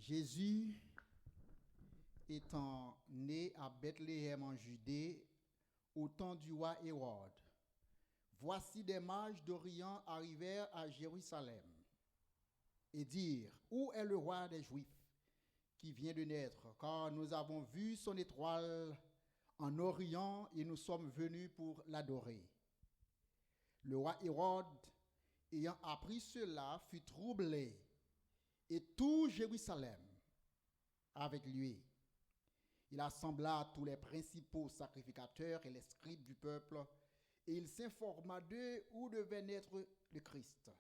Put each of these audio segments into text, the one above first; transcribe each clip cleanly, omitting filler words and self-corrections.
Jésus étant né à Bethléem en Judée au temps du roi Hérode, voici des mages d'Orient arrivèrent à Jérusalem et dirent, où est le roi des Juifs qui vient de naître? Car nous avons vu son étoile en Orient et nous sommes venus pour l'adorer. Le roi Hérode, ayant appris cela, fut troublé, et tout Jérusalem avec lui. Il assembla tous les principaux sacrificateurs et les scribes du peuple, et il s'informa d'eux où devait naître le Christ.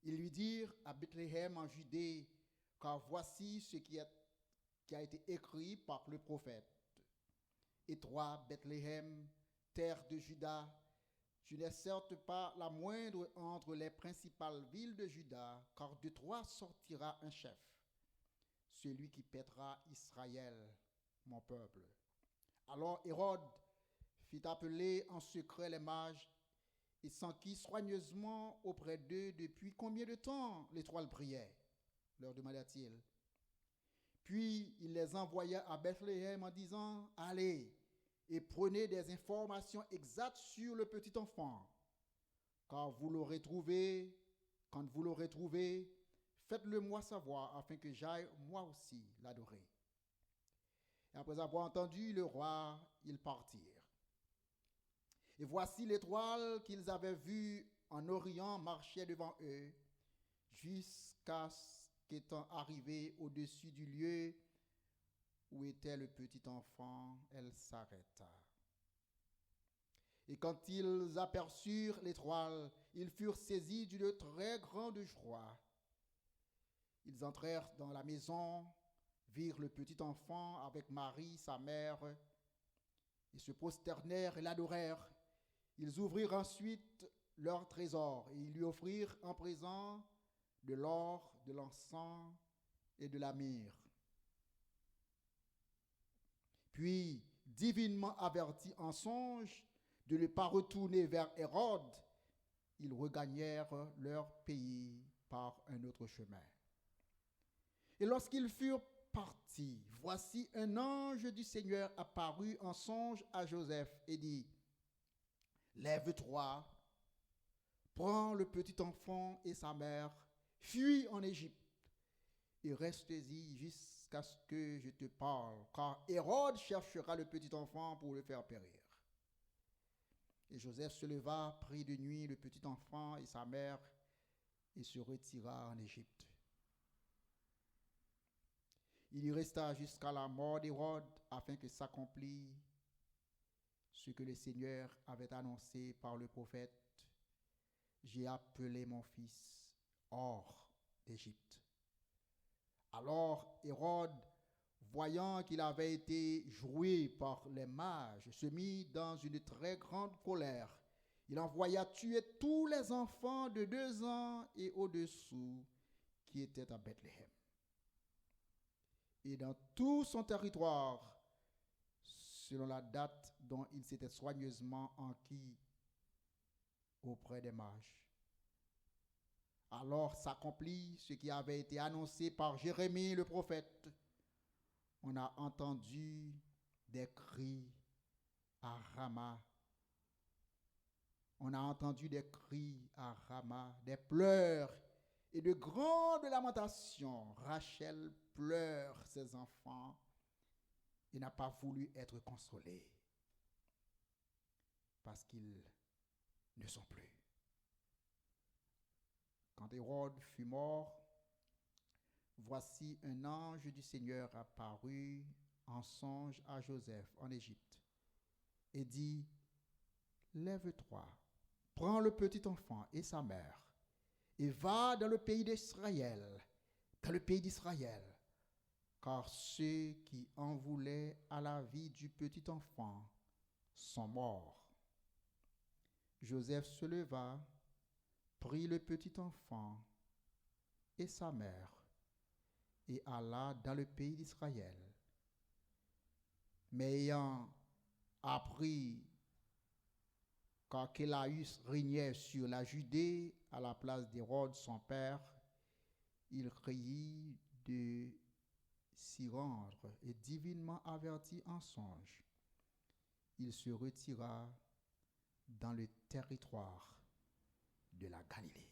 Ils lui dirent à Bethléem en Judée, car voici ce qui a été écrit par le prophète. Et toi, Bethléem, terre de Juda, tu n'es certes pas la moindre entre les principales villes de Juda, car de toi sortira un chef, celui qui paîtra Israël, mon peuple. Alors Hérode fit appeler en secret les mages et s'enquit soigneusement auprès d'eux depuis combien de temps l'étoile brillait, leur demanda-t-il. Puis il les envoya à Bethléem en disant, allez et prenez des informations exactes sur le petit enfant. Quand vous l'aurez trouvé, faites-le moi savoir afin que j'aille moi aussi l'adorer. Et après avoir entendu le roi, ils partirent. Et voici l'étoile qu'ils avaient vue en Orient marchait devant eux, jusqu'à ce qu'étant arrivée au-dessus du lieu où était le petit enfant, elle s'arrêta. Et quand ils aperçurent l'étoile, ils furent saisis d'une très grande joie. Ils entrèrent dans la maison, virent le petit enfant avec Marie, sa mère, et se prosternèrent et l'adorèrent. Ils ouvrirent ensuite leur trésor et ils lui offrirent en présent de l'or, de l'encens et de la myrrhe. Puis, divinement avertis en songe de ne pas retourner vers Hérode, ils regagnèrent leur pays par un autre chemin. Et lorsqu'ils furent partis, voici un ange du Seigneur apparut en songe à Joseph et dit, lève-toi, prends le petit enfant et sa mère, fuis en Égypte et reste-y jusqu'à ce que je te parle, car Hérode cherchera le petit enfant pour le faire périr. Et Joseph se leva, prit de nuit le petit enfant et sa mère et se retira en Égypte. Il y resta jusqu'à la mort d'Hérode afin que s'accomplisse ce que le Seigneur avait annoncé par le prophète. J'ai appelé mon fils hors d'Égypte. Alors Hérode, voyant qu'il avait été joué par les mages, se mit dans une très grande colère. Il envoya tuer tous les enfants de 2 ans et au-dessous qui étaient à Bethléem. Et dans tout son territoire, selon la date dont il s'était soigneusement enquis auprès des mages. Alors s'accomplit ce qui avait été annoncé par Jérémie le prophète. On a entendu des cris à Rama. On a entendu des cris à Rama, des pleurs et de grandes lamentations. Rachel pleure ses enfants et n'a pas voulu être consolée parce qu'ils ne sont plus. Quand Hérode fut mort, voici un ange du Seigneur apparut en songe à Joseph en Égypte et dit, lève-toi, prends le petit enfant et sa mère et va dans le pays d'Israël, car ceux qui en voulaient à la vie du petit enfant sont morts. Joseph se leva, prit le petit enfant et sa mère et alla dans le pays d'Israël. Mais ayant appris qu'Archélaüs régnait sur la Judée à la place d'Hérode son père, il craignit de s'y rendre et divinement averti en songe, il se retira dans le territoire de la Galilée.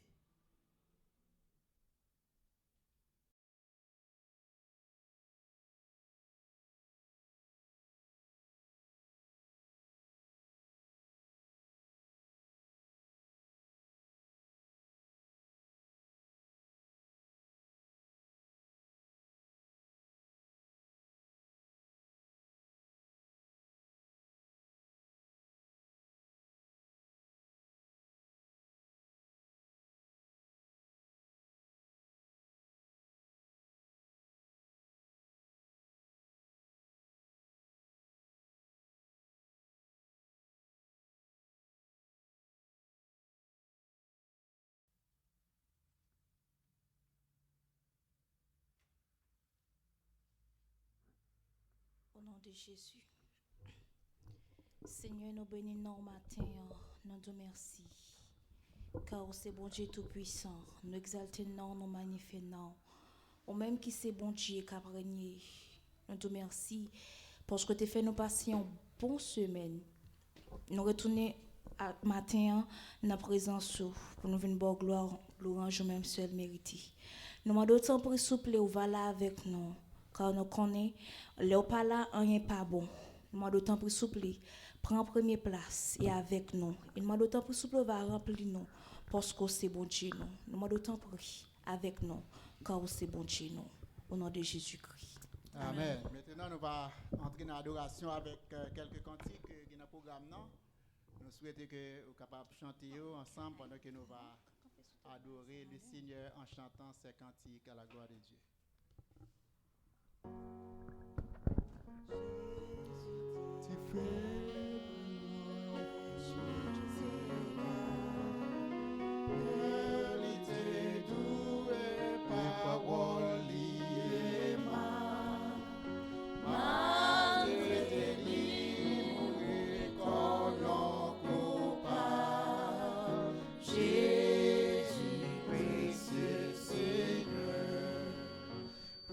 Au nom de Jésus. Seigneur, nous bénissons matin, nous te merci. Car c'est bon Dieu tout-puissant, nous exaltons, nous magnifions. Au même qui c'est bon Dieu qui a régné, nous te merci parce que tu as fait nous passer une bonne semaine. Nous retournons matin dans la présence pour nous venir boire gloire, louange même seul mérité. Nous demandons d'autant pour souple ou va là avec nous, car nous connaissons, le pas là, rien pas bon. Nous demandons d'autant pour souple, prends première place et avec nous. Il demande d'autant pour souple va remplir nous, parce que c'est bon Dieu nous. Nous demandons d'autant pour avec nous, car c'est bon Dieu nous. Au nom de Jésus-Christ. Amen. Maintenant, nous allons entrer dans l'adoration avec quelques cantiques qui sont dans le programme. Nous souhaitons que vous soyez capables de chanter ensemble pendant que nous allons adorer le Seigneur en chantant ces cantiques à la gloire de Dieu. Tu fais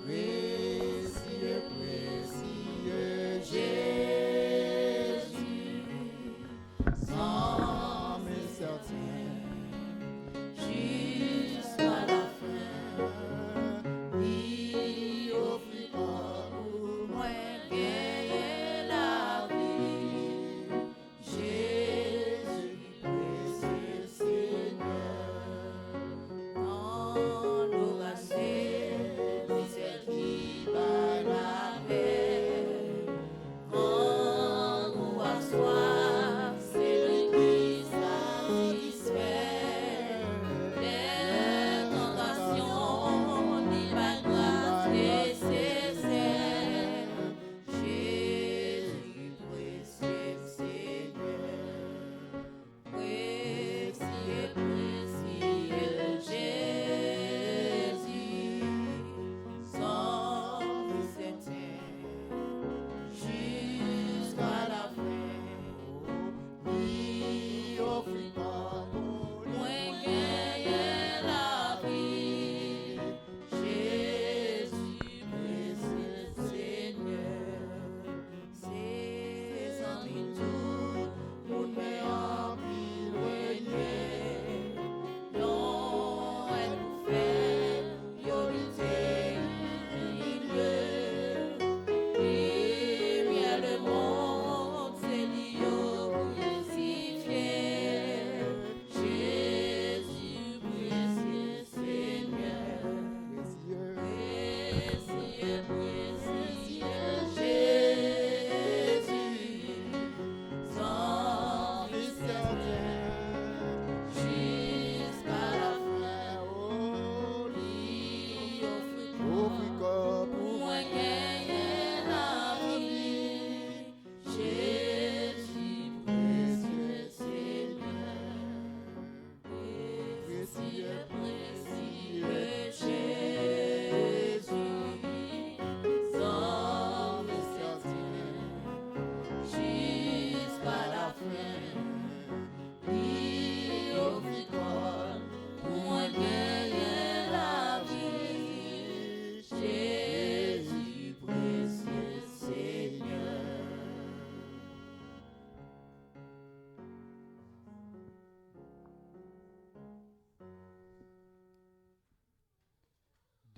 Précieux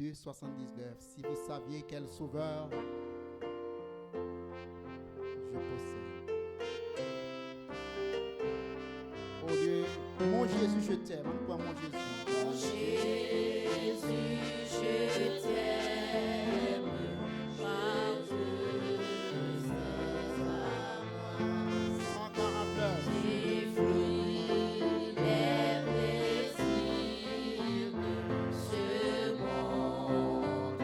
2, 79. Si vous saviez quel sauveur je possède. Oh Dieu, mon Jésus, je t'aime. On prend mon Jésus. Mon Jésus, je t'aime, parce que c'est à moi. En 49. J'ai fui les plaisirs de ce monde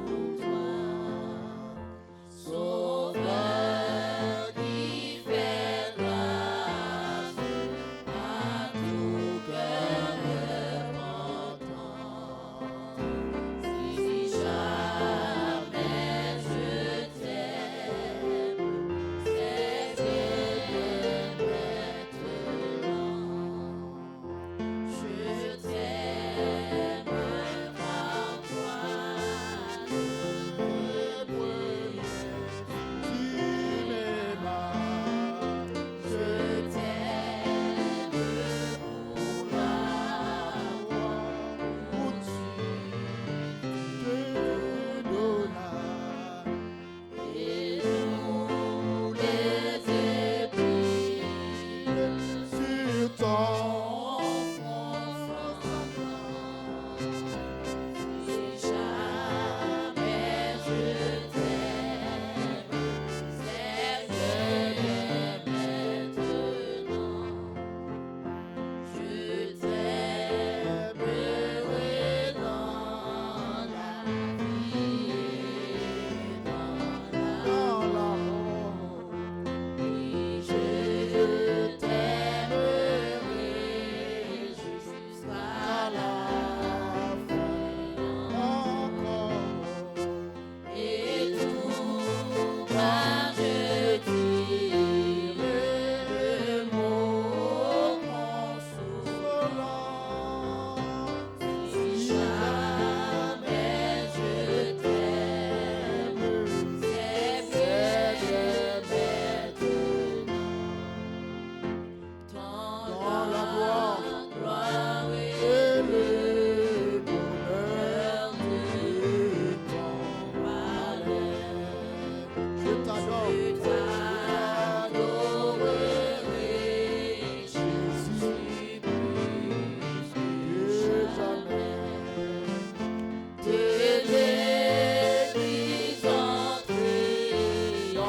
pour toi. Sauveur qui fait grâce à tout cœur repentant. Si jamais je t'aime, c'est bien maintenant. Je t'aime par toi, le premier. Tu m'aimas. Je t'aime pour l'amour où tu te donnas. et nous les épis Sur ton Si jamais je t'aime, c'est bien maintenant. Je t'aimerai dans la vie et dans dans la l'amour. oui, je t'aimerai jusqu'à la fin. Encore. Et tout quand je dirai le mot consolant. Si jamais je t'aime, c'est bien maintenant. Dans la gloire et le bonheur de ton malheur. Je t'adore. Je t'adorerai, Jésus, plus que jamais. De l'église en triomphe,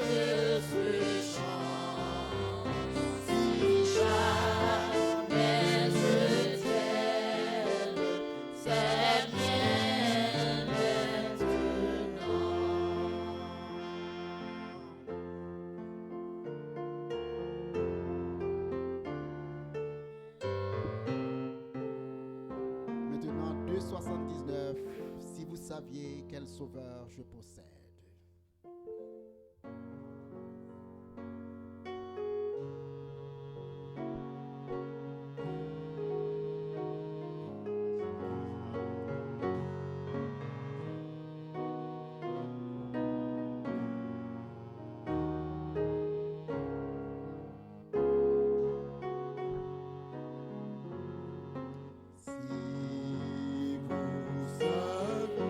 de ce chant. Si jamais je t'aime, c'est bien maintenant. Maintenant, 2,79. Si vous saviez quel sauveur je possède. Si vous saviez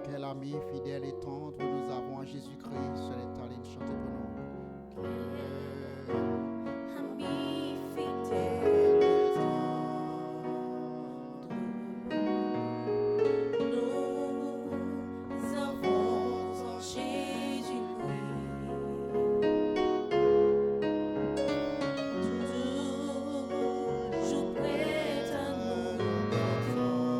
Quel ami fidèle et tendre nous avons en Jésus-Christ. Soleil allé chanter pour nous. Ami fidèle et tendre, nous avons en Jésus-Christ. Toujours prêt à nous défendre.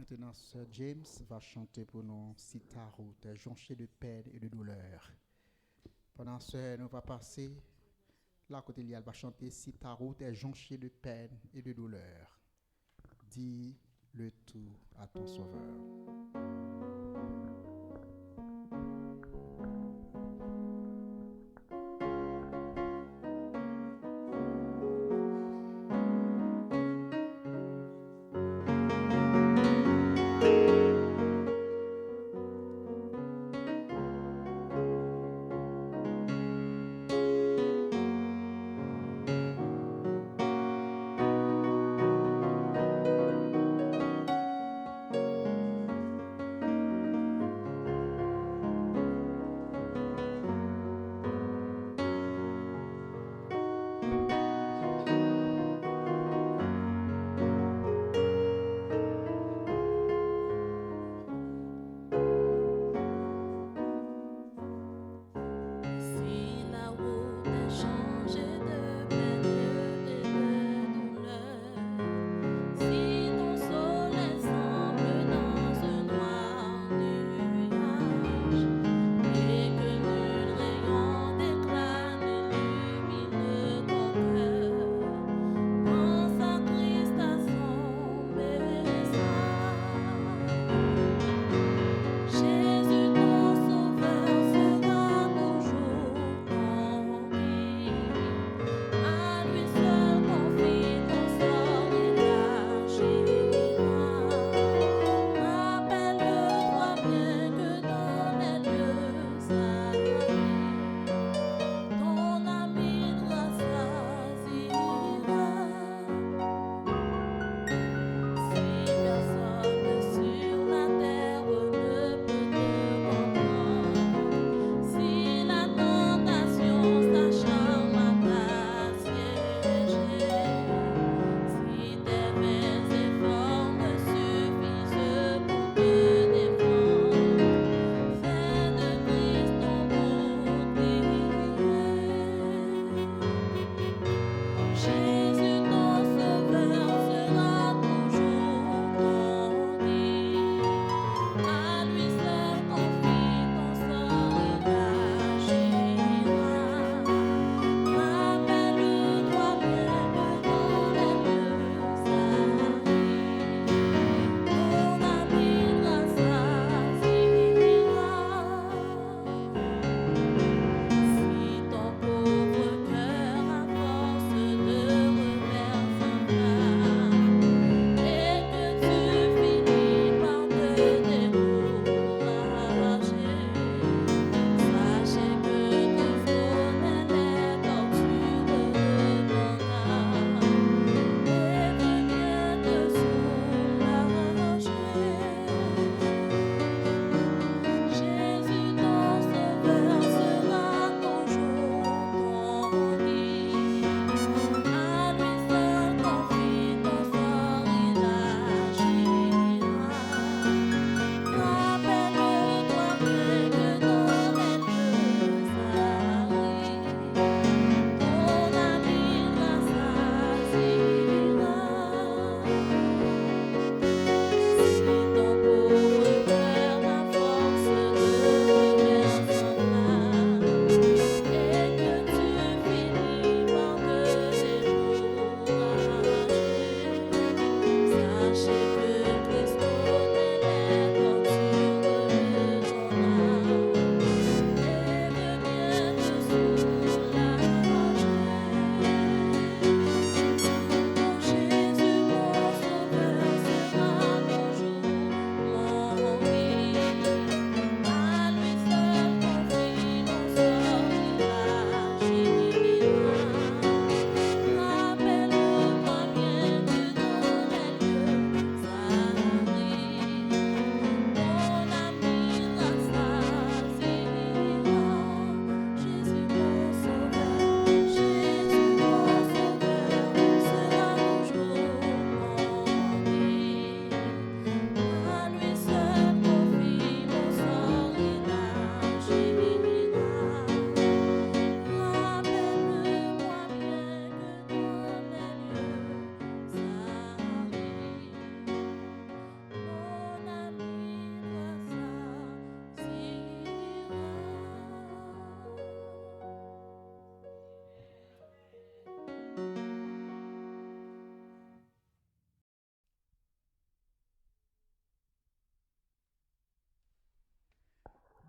Maintenant, Sir James va chanter pour nous Si ta route est jonchée de peine et de douleur. Pendant ce, nous va passer, là côté Lial va chanter Si ta route est jonchée de peine et de douleur. Dis le tout à ton Sauveur.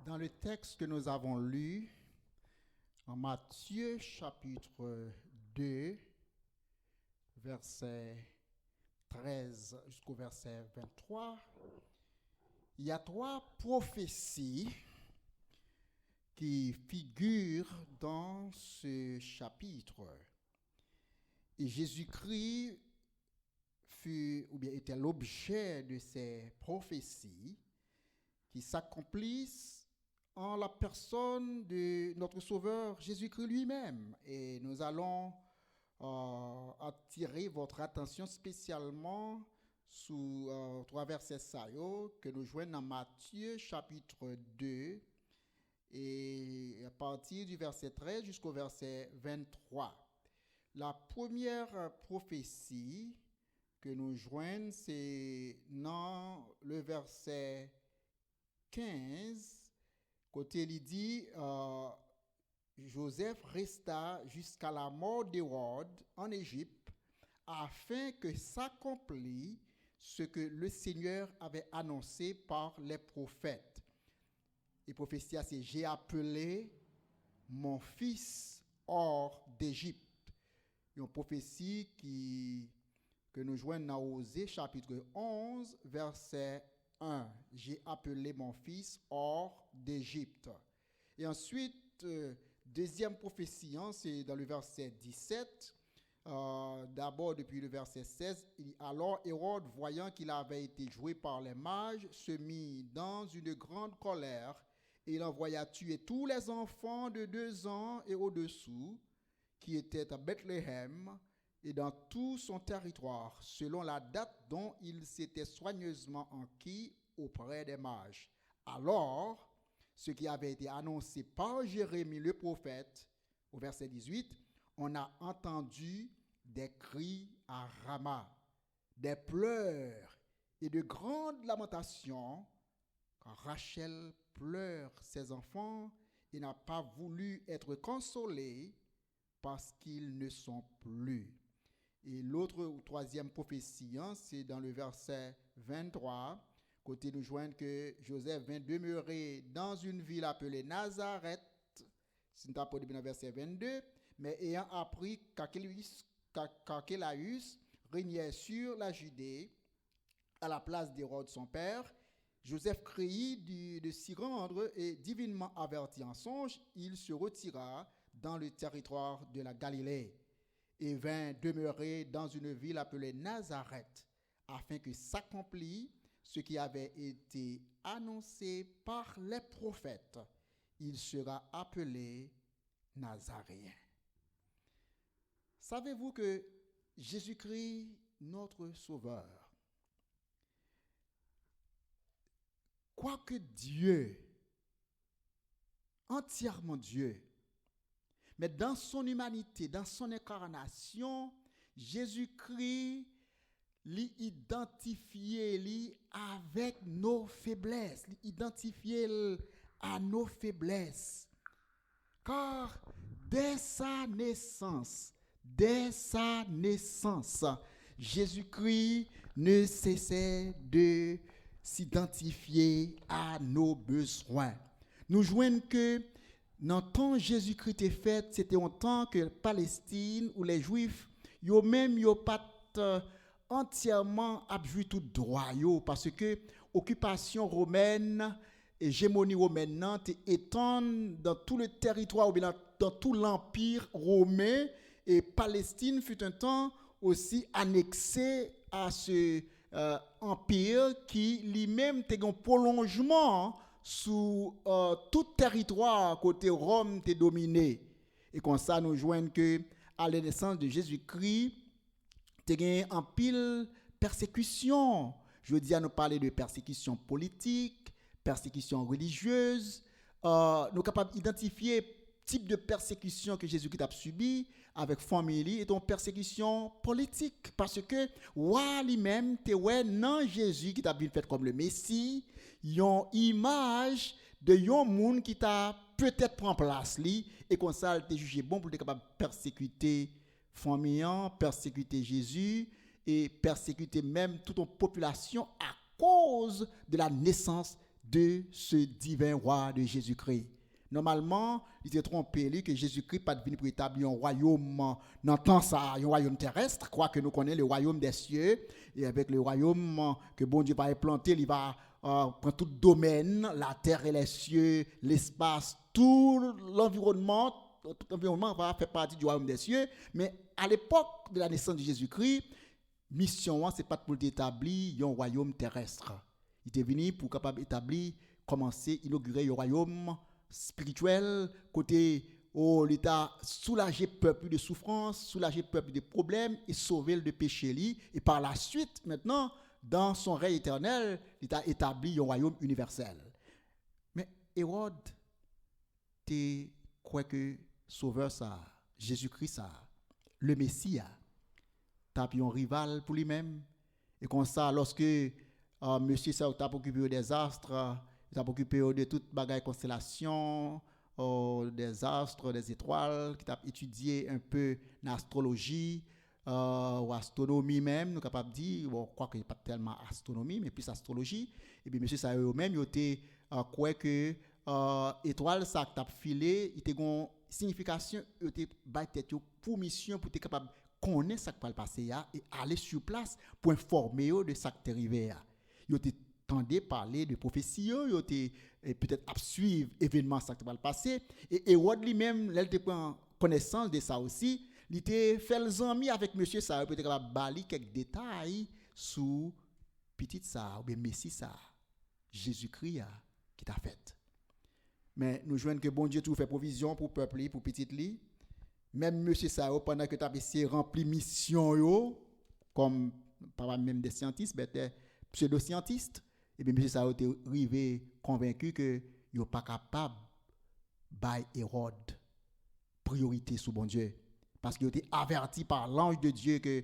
Dans le texte que nous avons lu, en Matthieu chapitre 2, verset 13 jusqu'au verset 23, il y a 3 prophéties qui figurent dans ce chapitre. Et Jésus-Christ était l'objet de ces prophéties qui s'accomplissent en la personne de notre Sauveur Jésus-Christ lui-même. Et nous allons attirer votre attention spécialement sous 3 versets que nous joignons dans Matthieu chapitre 2 et à partir du verset 13 jusqu'au verset 23. La première prophétie que nous joignons, c'est dans le verset 15, côté il dit Joseph resta jusqu'à la mort d'Hérode en Égypte afin que s'accomplisse ce que le Seigneur avait annoncé par les prophètes. Et prophétie, c'est j'ai appelé mon fils hors d'Égypte. Une prophétie que nous joignons dans Osée chapitre 11 verset 1. J'ai appelé mon fils hors d'Égypte. Et ensuite, deuxième prophétie, c'est dans le verset 17. D'abord, depuis le verset 16, il dit, alors Hérode, voyant qu'il avait été joué par les mages, se mit dans une grande colère et il envoya tuer tous les enfants de 2 ans et au-dessous qui étaient à Bethléem et dans tout son territoire, selon la date dont il s'était soigneusement enquis auprès des mages. Alors, ce qui avait été annoncé par Jérémie le prophète, au verset 18, on a entendu des cris à Rama, des pleurs et de grandes lamentations, quand Rachel pleure ses enfants et n'a pas voulu être consolée parce qu'ils ne sont plus. Et l'autre ou troisième prophétie, c'est dans le verset 23, côté nous joignent que Joseph vint demeurer dans une ville appelée Nazareth, c'est dans le verset 22, mais ayant appris qu'Archélaüs régnait sur la Judée à la place d'Hérode son père, Joseph craignit de s'y rendre et divinement averti en songe, il se retira dans le territoire de la Galilée et vint demeurer dans une ville appelée Nazareth, afin que s'accomplisse ce qui avait été annoncé par les prophètes. Il sera appelé Nazaréen. Savez-vous que Jésus-Christ, notre Sauveur, quoique Dieu, entièrement Dieu, mais dans son humanité, dans son incarnation, Jésus-Christ l'identifié avec nos faiblesses, l'identifié à nos faiblesses. Car dès sa naissance, Jésus-Christ ne cessait de s'identifier à nos besoins. Nous joignons que dans le temps Jésus-Christ est fait, c'était un temps que Palestine ou les Juifs, yo même yo pas entièrement abjoué tout droit parce que occupation romaine, hégémonie romaine étend dans tout le territoire ou bien dans tout l'empire romain, et Palestine fut un temps aussi annexée à ce empire qui lui-même était un prolongement sous tout territoire côté Rome était dominé. Et comme ça nous joignons que à la naissance de Jésus-Christ il y a en pile persécution. Je veux dire, nous parler de persécution politique, persécution religieuse. Nous sommes capables d'identifier le type de persécution que Jésus-Christ a subi avec famille et une persécution politique. Parce que, lui-même, non Jésus qui t'a bien fait comme le Messie, il y a une image de un monde qui t'a peut-être pris place et comme ça, il t'a jugé bon pour être capable de persécuter famille, persécuter Jésus et persécuter même toute une population à cause de la naissance de ce divin roi de Jésus-Christ. Normalement, il était trompé lui que Jésus-Christ pas venu pour établir un royaume dans le temps ça, un royaume terrestre, quoique nous connaissons le royaume des cieux, et avec le royaume que bon Dieu va implanter, il va prendre tout domaine, la terre et les cieux, l'espace, tout l'environnement va faire partie du royaume des cieux. Mais à l'époque de la naissance de Jésus-Christ, mission c'est pas pour établir un royaume terrestre. Il était venu pour capable établir, commencer, inaugurer un royaume spirituel, côté l'État soulager le peuple de souffrance, soulager le peuple de problèmes et sauver le de péché. Et par la suite, maintenant, dans son règne éternel, l'État établit un royaume universel. Mais Hérode, tu crois que sauveur ça, Jésus-Christ ça, le Messie, t'as un rival pour lui-même. Et comme ça, lorsque monsieur ça t'a occupé des astres, il t'a occupé de toute bagaille constellation, des astres, des étoiles, qui t'a étudié un peu l'astrologie, ou astronomie même, nous capable de dire, bon, quoi qu'il n'y a pas tellement astronomie, mais plus astrologie. Et puis monsieur ça eux-mêmes, il était quoi que étoile ça t'a filé, il était une signification, il était tête pour mission pour être capable de connaître ce qui va passer et aller sur place pour informer de ce qui est arrivé. Il était tendait parler de prophétie, il était peut-être à suivre événements ça qui va passer. Et Hérode lui-même, il était prend connaissance de ça aussi. Il était fait les amis avec monsieur ça, peut-être capable de balayer quelques détails sur petit ça ou bien Messie ça, Jésus-Christ qui t'a fait. Mais nous joignons que bon Dieu tout fait provision pour peuple pour petit li. Même monsieur ça pendant que tu as essayé remplir mission yo comme pas même des scientifiques mais des pseudo-scientifiques et bien monsieur ça a été arrivé convaincu que yo pas capable by Hérode priorité sous bon Dieu parce qu'il était averti par l'ange de Dieu que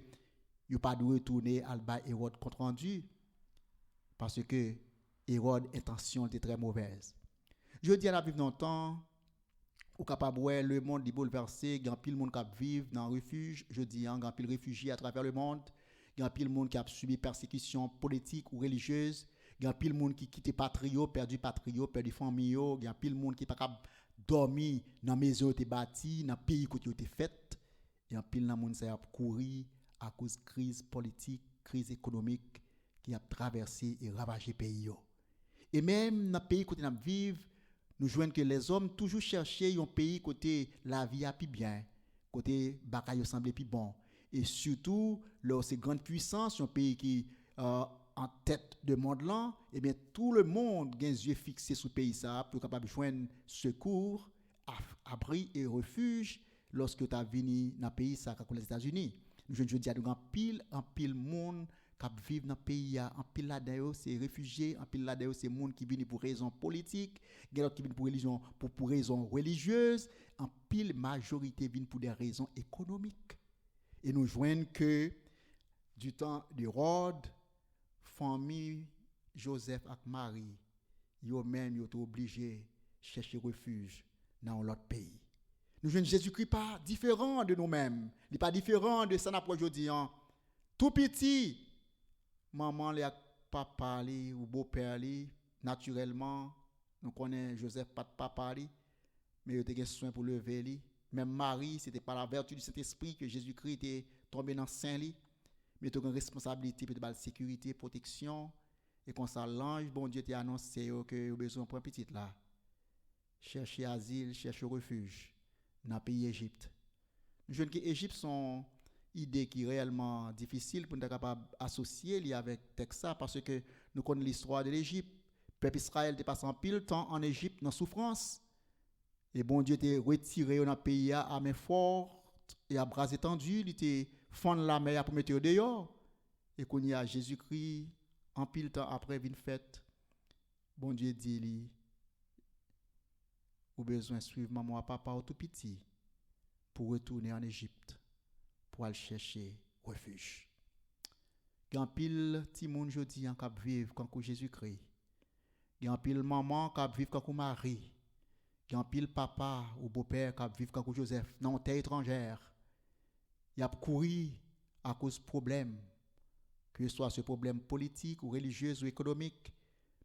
yo pas dû retourner à by Hérode compte rendu parce que Hérode intention était très mauvaise. Je dis à la vivre dans le temps ou capable ouais le monde est bouleversé, grand pile monde qui vivent dans refuge, je dis grand pile réfugiés à travers le monde, grand pile monde qui a subi persécution politique ou religieuse, grand pile monde qui quitté patrio, perdu famille, grand pile monde qui pas capable dormir dans maison qui bâti, dans pays qui été fait, grand pile dans monde ça a courir à cause crise politique, crise économique qui a traversé et ravagé pays. Et même dans pays où nous vivons, nous joignons que les hommes toujours chercher un pays côté la vie a plus bien, côté bagaille semble plus bon. Et surtout, lors ces grandes puissances, un pays qui en tête de monde là, eh bien tout le monde a les yeux fixés sur le pays ça pour capable joindre secours, abri et refuge lorsque tu as venu dans le pays ça comme les États-Unis. Je dis à nous en pile monde qui vivent dans le pays, en pile là-dedans, c'est réfugiés, en pile là-dedans, c'est monde qui viennent pour raison politique, qui viennent pour raison religieuse, en pile majorité viennent pour des raisons économiques. Et nous joignons que du temps d'Hérode, famille Joseph et Marie, eux-mêmes sont obligés de chercher refuge dans l'autre pays. Nous joignons Jésus-Christ pas différent de nous-mêmes, il n'est pas différent de ça n'a pas aujourd'hui. Tout petit, maman les a pas parlé ou beau-père li naturellement nous connaissons Joseph pas de papa li mais il était soin pour lever li même Marie c'était par la vertu du Saint-Esprit que Jésus-Christ était tombé dans saint li mais il a une responsabilité pour de sécurité protection et quand ça l'ange bon Dieu t'a annoncé que vous besoin pour petit là chercher asile chercher refuge dans le pays Égypte. Nous jeunes que Égypte sont idée qui est réellement difficile pour être capable d'associer avec Texas parce que nous connaissons l'histoire de l'Égypte. Le peuple Israël est passé en pile temps en Égypte dans souffrance. Et bon Dieu était retiré dans le pays à main forte et à bras étendus. Il était fendre la mer pour mettre dehors. Et qu'on y a Jésus-Christ en pile temps après une fête. Bon Dieu dit, vous avez besoin de suivre maman et papa au tout petit pour retourner en Égypte. Pour aller chercher refuge. Gan pile ti moun jodi an k'ap vivre comme Jésus-Christ. Gan pile maman k'ap vivre comme Marie. Gan pile papa ou beau-père k'ap vivre comme Joseph dans terre étrangère. Y a couru à cause de problèmes, que ce soit ce problème politique ou religieux ou économique,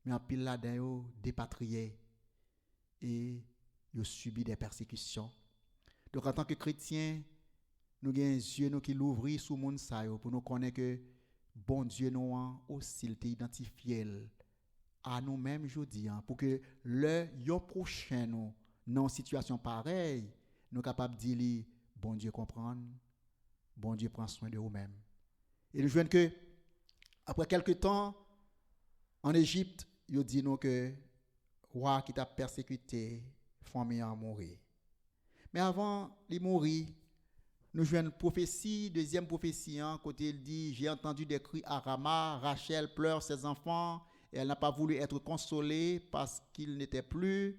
mais en pile là-dedans, yo dépatrié et yo subi des persécutions. Donc en tant que chrétien, nous avons les yeux qui l'ouvrent sur le monde pour nous connaître que bon Dieu nous a aussi identifié à nous-mêmes aujourd'hui pour que le yo prochain nous dans une situation pareille, nous sommes capables de dire bon Dieu comprendre, bon Dieu prend soin de vous-même. Et nous voyons que après quelques temps en Égypte, il dit nous que roi qui t'a persécuté, famille a mourir. Mais avant de mourir, nous jouons une prophétie, deuxième prophétie, côté il dit, j'ai entendu des cris à Rama, Rachel pleure ses enfants, et elle n'a pas voulu être consolée parce qu'il n'était plus.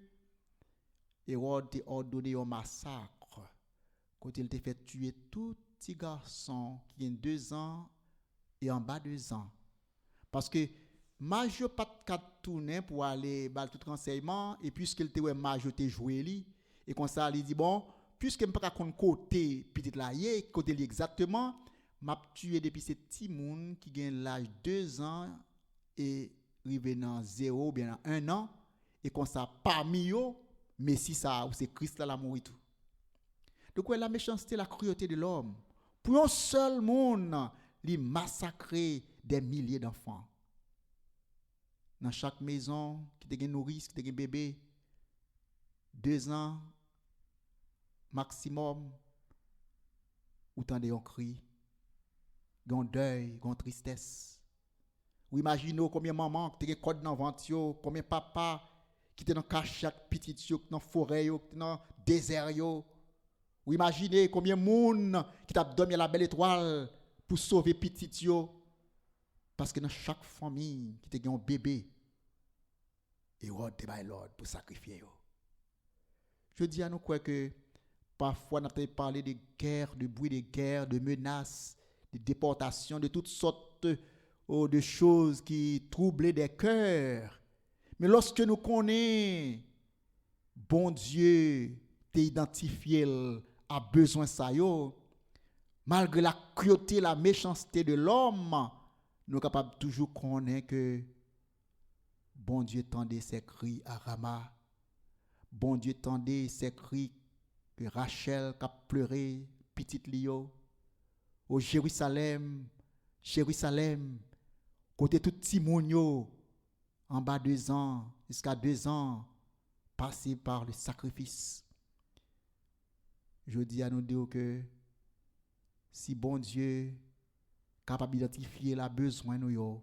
Hérode a ordonné un massacre, côté il t'a fait tuer tout petit garçon qui a 2 ans et en bas 2 ans. Parce que Majo pas de tourner pour aller bal tout renseignement, et puisqu'il était Majo te joué li, et comme ça il dit bon, puisque m'pas connait côté petite là côté li exactement, m'a tué depuis ces petits moun qui gagne l'âge 2 ans et rivé dans 0 bien dans 1 an, et comme ça parmi eux mais si ça c'est Christ là la mort tout. Donc la méchanceté, la cruauté de l'homme pour un seul monde li massacrer des milliers d'enfants. Dans chaque maison qui te gen nourrice, qui te gen bébé 2 ans maximum, ou tendez un cri, un deuil, une tristesse. Ou imaginez combien maman qui te code dans ventre, combien papa qui te dans cachette petite yo, dans forêt yo, dans désert yo. Ou imaginez combien moun qui t'a dormi à la belle étoile pour sauver petite yo. Parce que dans chaque famille qui te un bébé, et Hérode te bay l'ordre pour sacrifier yo. Je dis à nous quoi que parfois nous avons parlé de guerre, de bruit de guerre, de menaces, de déportations, de toutes sortes de choses qui troublent des cœurs. Mais lorsque nous connaissons, bon Dieu t'a identifié à besoin ça yo, malgré la cruauté, la méchanceté de l'homme, nous sommes capables toujours connaître que bon Dieu tendait ses cris à Rama. Bon Dieu tendait ses cris que Rachel a pleuré, petite Lio. Au Jérusalem, Jérusalem, côté tout petit moun en bas 2 ans, jusqu'à 2 ans, passé par le sacrifice. Je dis à nous dire que si bon Dieu capable d'identifier la besoin nous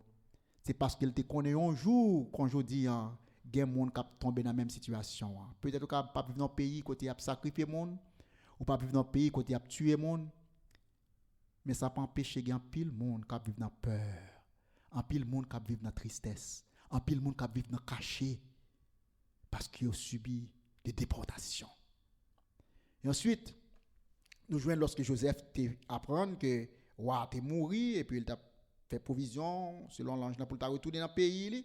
c'est parce qu'il te connaît un jour quand je dis il y a des gens qui tombé dans la même situation. Peut-être que pas vivre dans un pays côté a sacrifié monde ou pas vivre dans un pays côté a tué monde, mais ça pas empêcher qu'il y a pile monde qui vivre dans peur, en pile monde qui vivre dans tristesse, en pile monde qui vivre dans caché parce qu'il a subi des déportations. Et ensuite nous jouons lorsque Joseph apprend que roi est mort et puis il t'a fait provision selon l'ange pour t'a retourner dans le pays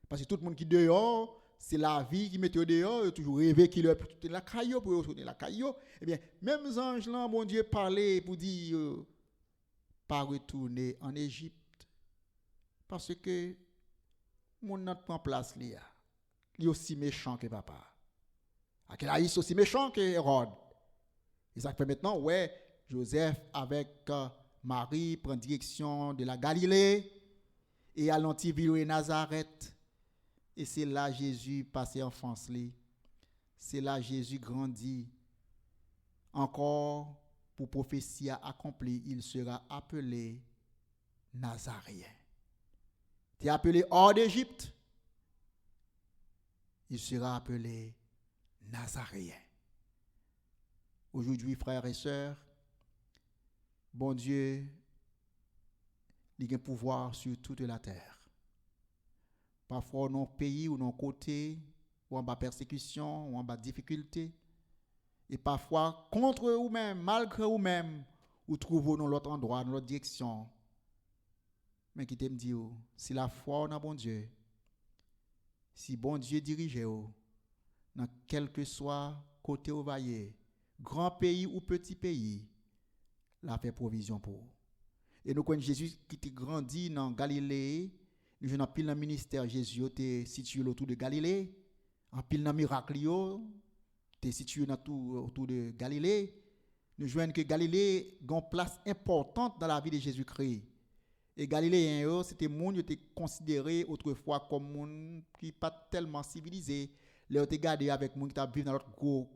parce que tout le monde qui dehors c'est la vie qui mettait dehors, toujours rêvé qu'il a retourner la caillou pour retourner la caillou. Eh bien même anges là mon Dieu parlait pour dire pas retourner en Égypte parce que mon n'a prend place là. Il est aussi méchant que papa. Archélaïs aussi méchant que Hérode. Et ça fait maintenant ouais Joseph avec Marie prend direction de la Galilée et à l'antiville de Nazareth. Et c'est là Jésus passé enfance. C'est là Jésus grandit. Encore pour prophétie accomplie, il sera appelé Nazaréen. Tu es appelé hors d'Égypte, il sera appelé Nazaréen. Aujourd'hui, frères et sœurs, bon Dieu, il a un pouvoir sur toute la terre. Parfois, dans nos pays ou dans nos côtés, ou en bas persécution, ou en bas difficulté, et parfois, contre vous-même, malgré vous-même, vous trouvez dans l'autre endroit, dans l'autre direction. Mais qui t'aime dire, si la foi dans bon Dieu, si bon Dieu dirige vous, dans quel que soit côté où vous voyez, grand pays ou petit pays, il a fait provision pour vous. Et nous connaissons Jésus qui a grandi dans Galilée, Nous jouons en pile dans le ministère Jésus était situé autour de Galilée. En pile dans le miracle était situé autour de Galilée. Nous jouons que Galilée a une place importante dans la vie de Jésus-Christ. Et Galiléens, c'était des gens qui étaient considérés autrefois comme des gens qui n'étaient pas tellement civilisés. Ils étaient gardés avec des gens qui vivent dans notre gros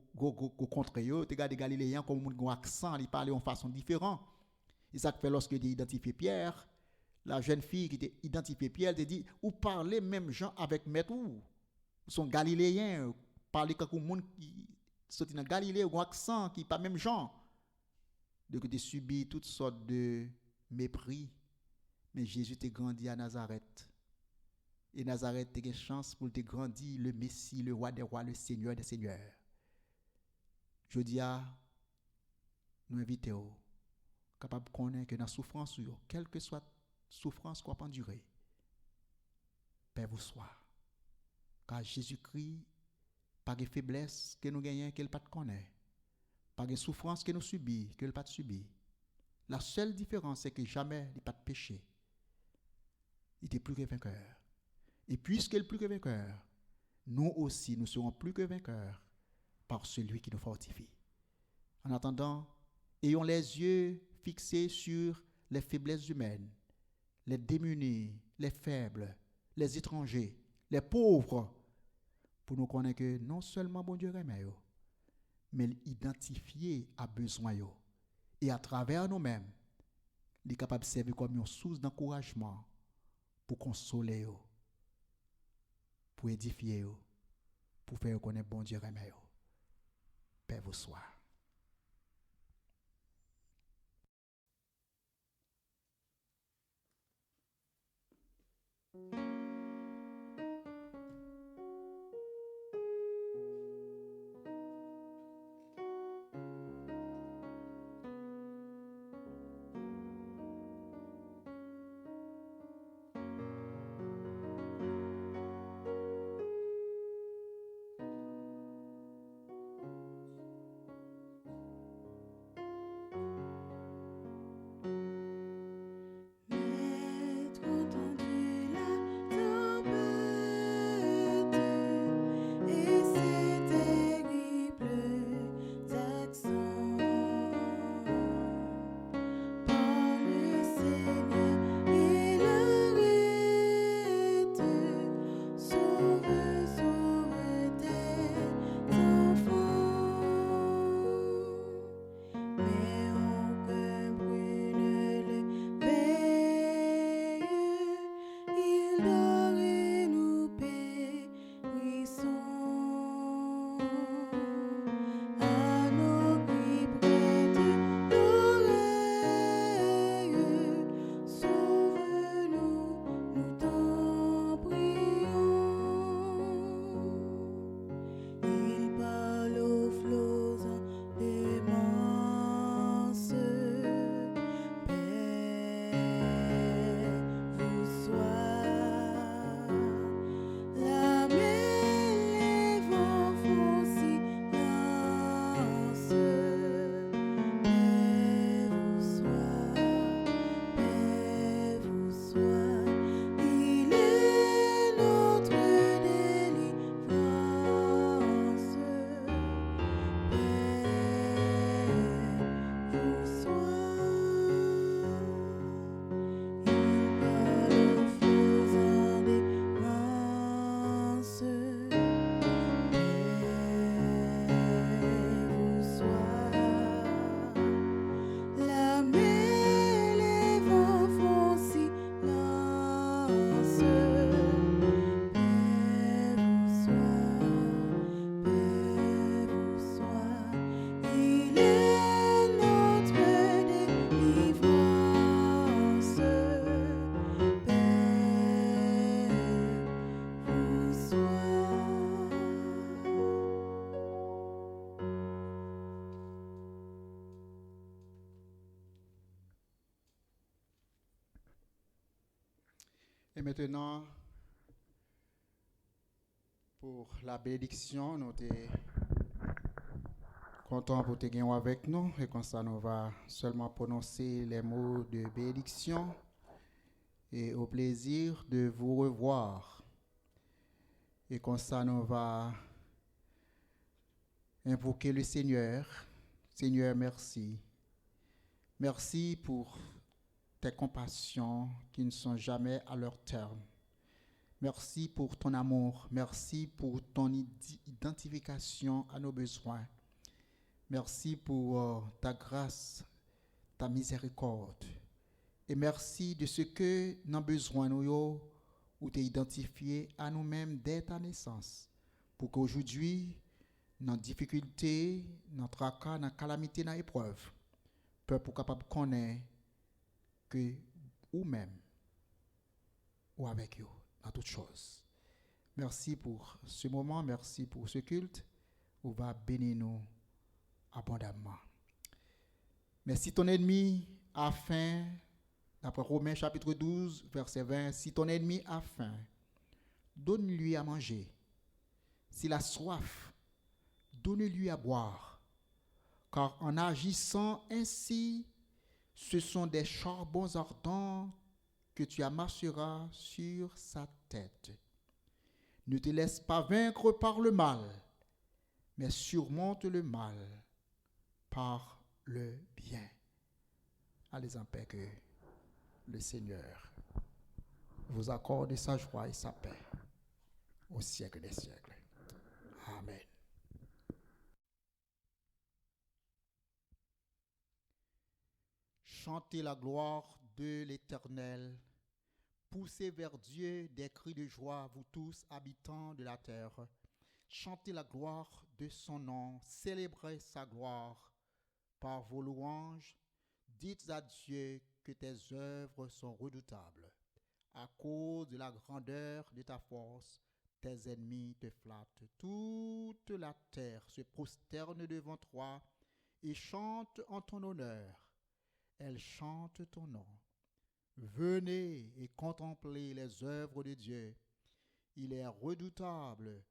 contrée. Ils étaient gardés Galiléens comme des gens qui ont un accent, ils parlaient de façon différente. Et ça fait lorsque tu identifié Pierre, la jeune fille qui était identifiée Pierre, elle te dit, ou parlez même gens avec maître ou. Ils sont Galiléens, parlez comme des gens qui sont dans Galilée, ou un accent qui n'est pas même gens. Donc tu subi toutes sortes de mépris. Mais Jésus t'a grandi à Nazareth. Et Nazareth t'a une chance pour te grandir le Messie, le roi des rois, le Seigneur des seigneurs. Je dis à nous inviter capable de connaître que dans la souffrance, quelle que soit la souffrance qu'on peut endurer, paix vous soit. Car Jésus-Christ, pas de faiblesse que nous gagnons, qu'il pas de connaître. Pas de souffrance que nous subissons, qu'il pas de subir. La seule différence, c'est que jamais il n'y a pas de péché. Il était plus que vainqueur. Et puisqu'il est plus que vainqueur, nous aussi, nous serons plus que vainqueurs par celui qui nous fortifie. En attendant, ayons les yeux fixés sur les faiblesses humaines, les démunis, les faibles, les étrangers, les pauvres, pour nous connaître que non seulement bon Dieu remet, mais identifier à besoin. Et à travers nous-mêmes, il est capable de servir comme une source d'encouragement pour consoler, pour édifier, pour faire connaître bon Dieu remet. Paix vous soit. Et maintenant, pour la bénédiction, nous sommes contents pour te gagner avec nous. Et comme ça, nous va seulement prononcer les mots de bénédiction. et au plaisir de vous revoir. Et comme ça, nous va invoquer le Seigneur. Seigneur, merci. Merci pour tes compassions qui ne sont jamais à leur terme. Merci pour ton amour. Merci pour ton identification à nos besoins. Merci pour ta grâce, ta miséricorde. Et merci de ce que nous avons besoin, nous, ou t'es identifié à nous-mêmes dès ta naissance. Pour qu'aujourd'hui, dans la difficulté, dans le tracas, dans la calamité, dans l'épreuve, peuple capable de connaître que ou-même, ou avec vous, dans toutes choses. Merci pour ce moment, merci pour ce culte. Vous va bénir nous abondamment. Mais si ton ennemi a faim, d'après Romains chapitre 12, verset 20, si ton ennemi a faim, donne-lui à manger. S'il a soif, donne-lui à boire. Car en agissant ainsi, ce sont des charbons ardents que tu amasseras sur sa tête. Ne te laisse pas vaincre par le mal, mais surmonte le mal par le bien. Allez en paix, que le Seigneur vous accorde sa joie et sa paix au siècle des siècles. Amen. Chantez la gloire de l'Éternel. Poussez vers Dieu des cris de joie, vous tous, habitants de la terre. Chantez la gloire de son nom, célébrez sa gloire par vos louanges. Dites à Dieu que tes œuvres sont redoutables. À cause de la grandeur de ta force, tes ennemis te flattent. Toute la terre se prosterne devant toi et chante en ton honneur. Elle chante ton nom. Venez et contemplez les œuvres de Dieu. Il est redoutable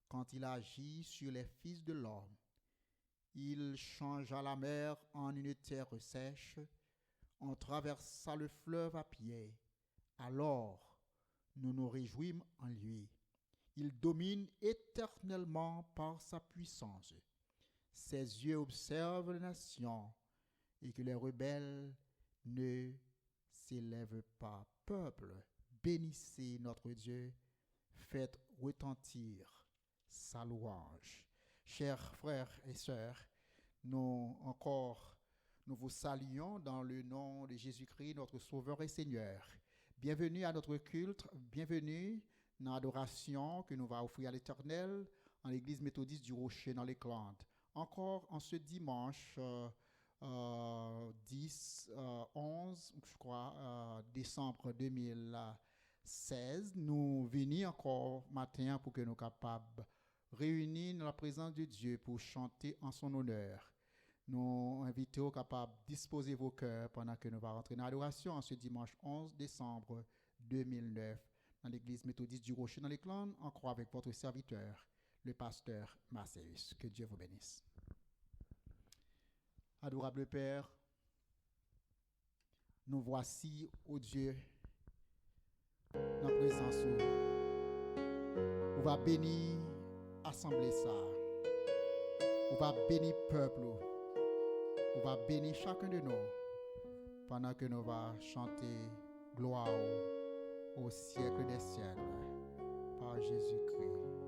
quand il agit sur les fils de l'homme. Il changea la mer en une terre sèche. On traversa le fleuve à pied. Alors, nous nous réjouîmes en lui. Il domine éternellement par sa puissance. Ses yeux observent les nations et que les rebelles ne s'élèvent pas. Peuple, bénissez notre Dieu, faites retentir sa louange. Chers frères et sœurs, nous vous saluons dans le nom de Jésus-Christ, notre Sauveur et Seigneur. Bienvenue à notre culte, bienvenue dans l'adoration que nous va offrir à l'Éternel en l'église méthodiste du Rocher dans les Clandes. Encore en ce dimanche 11, je crois, décembre 2016, nous venons encore matin pour que nous soyons capables de réunir dans la présence de Dieu pour chanter en son honneur. Nous invitons capables de disposer vos cœurs pendant que nous allons rentrer dans l'adoration en ce dimanche 11 décembre 2009 dans l'église méthodiste du Rocher dans les Clandes, en croix avec votre serviteur, le pasteur Marcellus. Que Dieu vous bénisse. Adorable Père, nous voici, ô Dieu, dans la présence où on va bénir assemblée ça, on va bénir peuple, on va bénir chacun de nous pendant que nous va chanter gloire au siècle des siècles par Jésus-Christ.